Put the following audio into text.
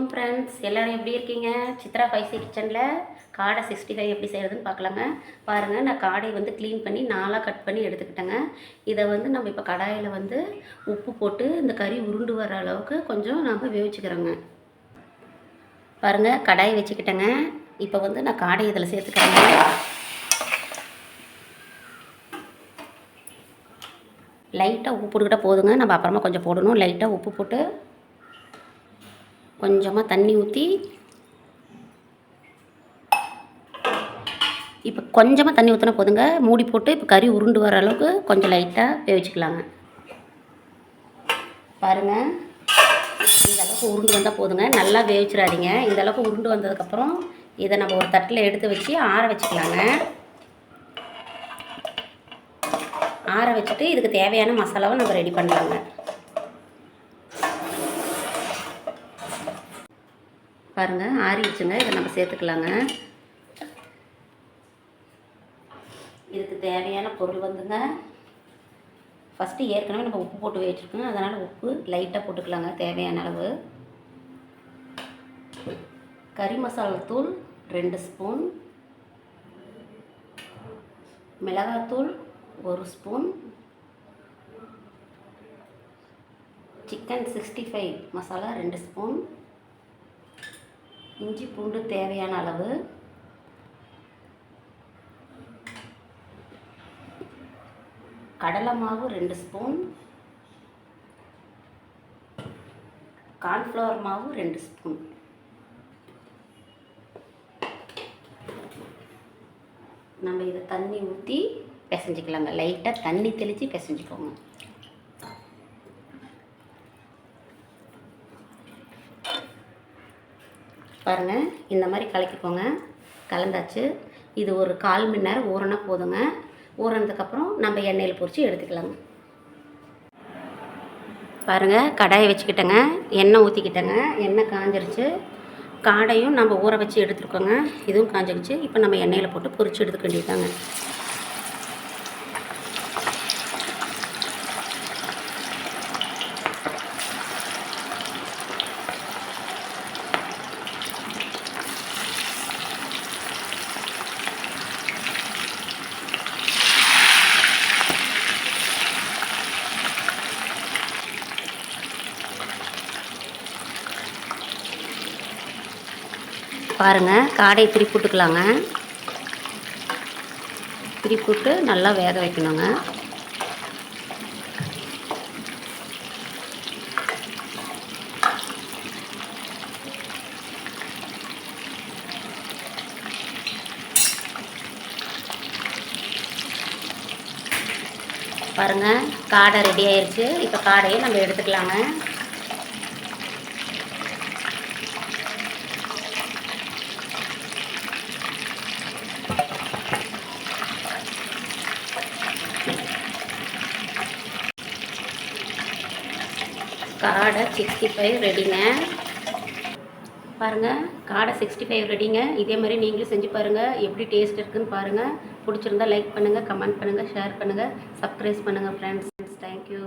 வணக்கம் ஃப்ரெண்ட்ஸ், எல்லோரும் எப்படி இருக்கீங்க? சித்ரா ஸ்பைசி கிச்சனில் காடை 65 எப்படி செய்கிறதுன்னு பார்க்கலாங்க. பாருங்கள், நான் காடையை வந்து க்ளீன் பண்ணி 4ஆக கட் பண்ணி எடுத்துக்கிட்டேங்க. இதை வந்து நம்ம இப்போ கடாயில் வந்து உப்பு போட்டு இந்த கறி உருண்டு வர அளவுக்கு கொஞ்சம் நம்ம வேவிச்சுக்கிறோங்க. பாருங்கள், கடாயை வச்சுக்கிட்டேங்க. இப்போ வந்து நான் காடை இதில் சேர்த்துக்கிறேங்க. லைட்டாக உப்பு போட்டுக்கிட்டால் போதுங்க. நம்ம அப்புறமா கொஞ்சம் போடணும். லைட்டாக உப்பு போட்டு கொஞ்சமாக தண்ணி ஊற்றி இப்போ கொஞ்சமாக தண்ணி ஊற்றினா போதுங்க. மூடி போட்டு இப்போ கறி உருண்டு வர அளவுக்கு கொஞ்சம் லைட்டாக வேவிச்சுக்கலாங்க. பாருங்கள், இந்த அளவுக்கு உருண்டு வந்தால் போதுங்க. நல்லா வேவிச்சிடாதீங்க. இந்த அளவுக்கு உருண்டு வந்ததுக்கப்புறம் இதை நம்ம ஒரு தட்டில் எடுத்து வச்சு ஆற வச்சுக்கலாங்க. ஆற வச்சுட்டு இதுக்கு தேவையான மசாலாவை நம்ம ரெடி பண்ணலாங்க. பாருங்கள், ஆறிடுச்சுங்க. இதை நம்ம சேர்த்துக்கலாங்க. இதுக்கு தேவையான பொருள் வந்துங்க, ஃபஸ்ட்டு ஏற்கனவே நம்ம உப்பு போட்டு வச்சுருக்கோங்க. அதனால் உப்பு லைட்டாக போட்டுக்கலாங்க தேவையான அளவு. கறி மசாலா தூள் 2 ஸ்பூன், மிளகாத்தூள் 1 ஸ்பூன், சிக்கன் 65 மசாலா 2 ஸ்பூன், இஞ்சி பூண்டு தேவையான அளவு, கடலை மாவு 2 ஸ்பூன், கார்ன்ஃப்ளவர் மாவு 2 ஸ்பூன். நம்ம இதை தண்ணி ஊற்றி பிசைஞ்சிக்கலாங்க. லைட்டாக தண்ணி தெளித்து பிசைஞ்சிக்கோங்க. பாருங்கள், இந்த மாதிரி கலக்கிக்கோங்க. கலந்தாச்சு. இது ஒரு 1/4 மணி நேரம் ஊறினா போதுங்க. ஊறினதுக்கப்புறம் நம்ம எண்ணெயில் பொரித்து எடுத்துக்கலாங்க. பாருங்கள், கடாயை வச்சுக்கிட்டேங்க. எண்ணெய் ஊற்றிக்கிட்டேங்க. எண்ணெய் காஞ்சிருச்சு. காடையும் நம்ம ஊற வச்சு எடுத்துருக்கோங்க. இதுவும் காஞ்சிருச்சு. இப்போ நம்ம எண்ணெயில் போட்டு பொரித்து எடுத்துக்க வேண்டியதாங்க. பாருங்கள், காடையை திருப்பி போட்டுக்கலாங்க. திருப்பி போட்டு நல்லா வேக வைக்கணுங்க. பாருங்கள், காடை ரெடி ஆயிடுச்சு. இப்போ காடையை நம்ம எடுத்துக்கலாங்க. காடை 65 ரெடிங்க. பாருங்கள், காடை 65 ரெடிங்க. இதே மாதிரி நீங்களும் செஞ்சு பாருங்கள். எப்படி டேஸ்ட் இருக்குதுன்னு பாருங்கள். பிடிச்சிருந்தா லைக் பண்ணுங்கள், கமெண்ட் பண்ணுங்கள், ஷேர் பண்ணுங்கள், சப்ஸ்கிரைப் பண்ணுங்கள் ஃப்ரெண்ட்ஸ். தேங்க்யூ.